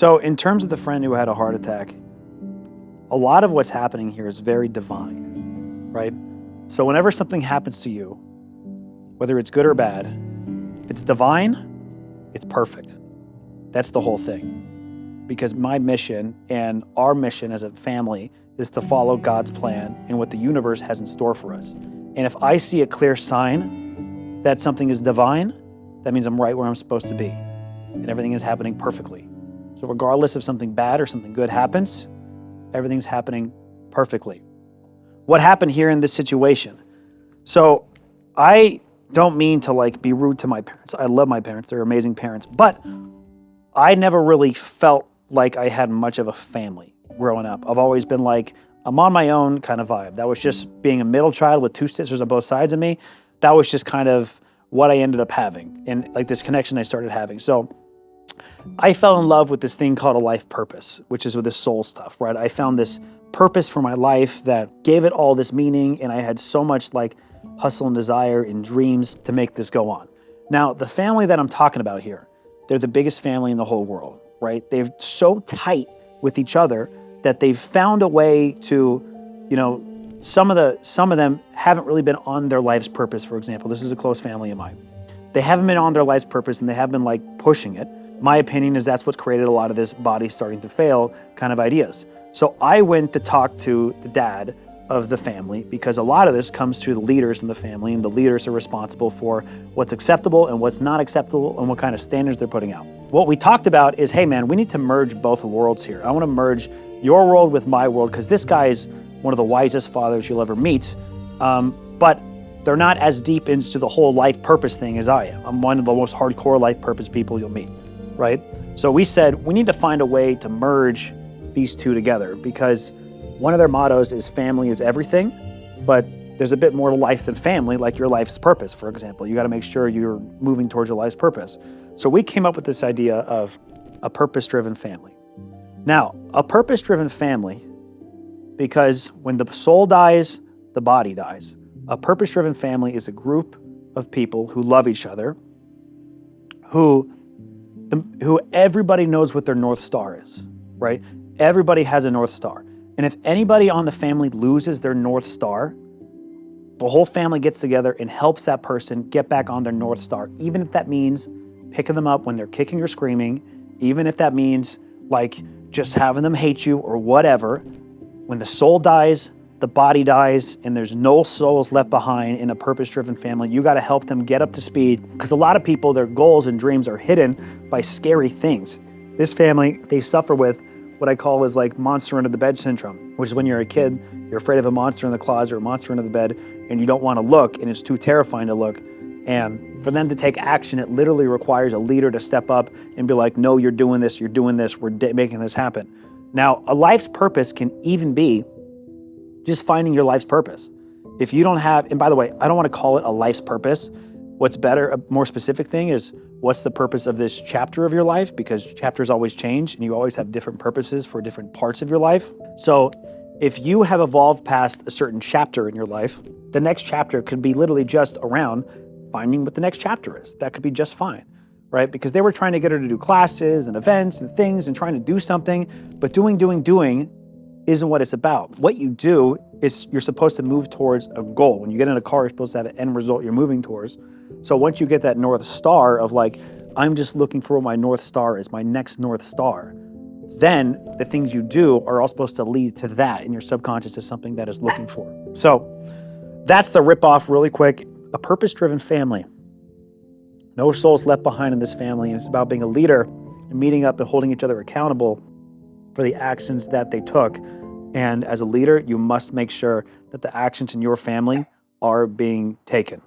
So in terms of the friend who had a heart attack, a lot of what's happening here is very divine, right? So whenever something happens to you, whether it's good or bad, if it's divine, it's perfect. That's the whole thing. Because my mission and our mission as a family is to follow God's plan and what the universe has in store for us. And if I see a clear sign that something is divine, that means I'm right where I'm supposed to be. And everything is happening perfectly. So regardless if something bad or something good happens, everything's happening perfectly. What happened here in this situation? So I don't mean to be rude to my parents. I love my parents. They're amazing parents. But I never really felt like I had much of a family growing up. I've always been I'm on my own kind of vibe. That was just being a middle child with two sisters on both sides of me. That was just kind of what I ended up having and this connection I started having. So I fell in love with this thing called a life purpose, which is with this soul stuff, right? I found this purpose for my life that gave it all this meaning, and I had so much hustle and desire and dreams to make this go on. Now, the family that I'm talking about here, they're the biggest family in the whole world, right? They're so tight with each other that they've found a way to, some of them haven't really been on their life's purpose, for example. This is a close family of mine. They haven't been on their life's purpose, and they have been pushing it. My opinion is that's what's created a lot of this body starting to fail kind of ideas. So I went to talk to the dad of the family because a lot of this comes through the leaders in the family, and the leaders are responsible for what's acceptable and what's not acceptable and what kind of standards they're putting out. What we talked about is, hey man, we need to merge both worlds here. I want to merge your world with my world because this guy is one of the wisest fathers you'll ever meet, but they're not as deep into the whole life purpose thing as I am. I'm one of the most hardcore life purpose people you'll meet, right? So we said we need to find a way to merge these two together because one of their mottos is family is everything, but there's a bit more to life than family, like your life's purpose, for example. You got to make sure you're moving towards your life's purpose. So we came up with this idea of a purpose-driven family. Now, a purpose-driven family, because when the soul dies, the body dies. A purpose-driven family is a group of people who love each other, who everybody knows what their North Star is, right? Everybody has a North Star. And if anybody on the family loses their North Star, the whole family gets together and helps that person get back on their North Star, even if that means picking them up when they're kicking or screaming, even if that means just having them hate you or whatever. When the soul dies, the body dies, and there's no souls left behind in a purpose-driven family. You got to help them get up to speed because a lot of people, their goals and dreams are hidden by scary things. This family, they suffer with what I call is monster under the bed syndrome, which is when you're a kid, you're afraid of a monster in the closet or a monster under the bed, and you don't want to look, and it's too terrifying to look. And for them to take action, it literally requires a leader to step up and be like, no, you're doing this, we're making this happen. Now, a life's purpose can even be just finding your life's purpose. If you don't have, and by the way, I don't want to call it a life's purpose. What's better, a more specific thing is, what's the purpose of this chapter of your life? Because chapters always change and you always have different purposes for different parts of your life. So if you have evolved past a certain chapter in your life, the next chapter could be literally just around finding what the next chapter is. That could be just fine, right? Because they were trying to get her to do classes and events and things and trying to do something, but doing isn't what it's about. What you do is you're supposed to move towards a goal. When you get in a car, you're supposed to have an end result you're moving towards. So once you get that North Star of I'm just looking for what my North Star is, my next North Star, then the things you do are all supposed to lead to that in your subconscious is something that is looking for. So that's the ripoff really quick. A purpose-driven family. No souls left behind in this family, and it's about being a leader and meeting up and holding each other accountable for the actions that they took. And as a leader, you must make sure that the actions in your family are being taken.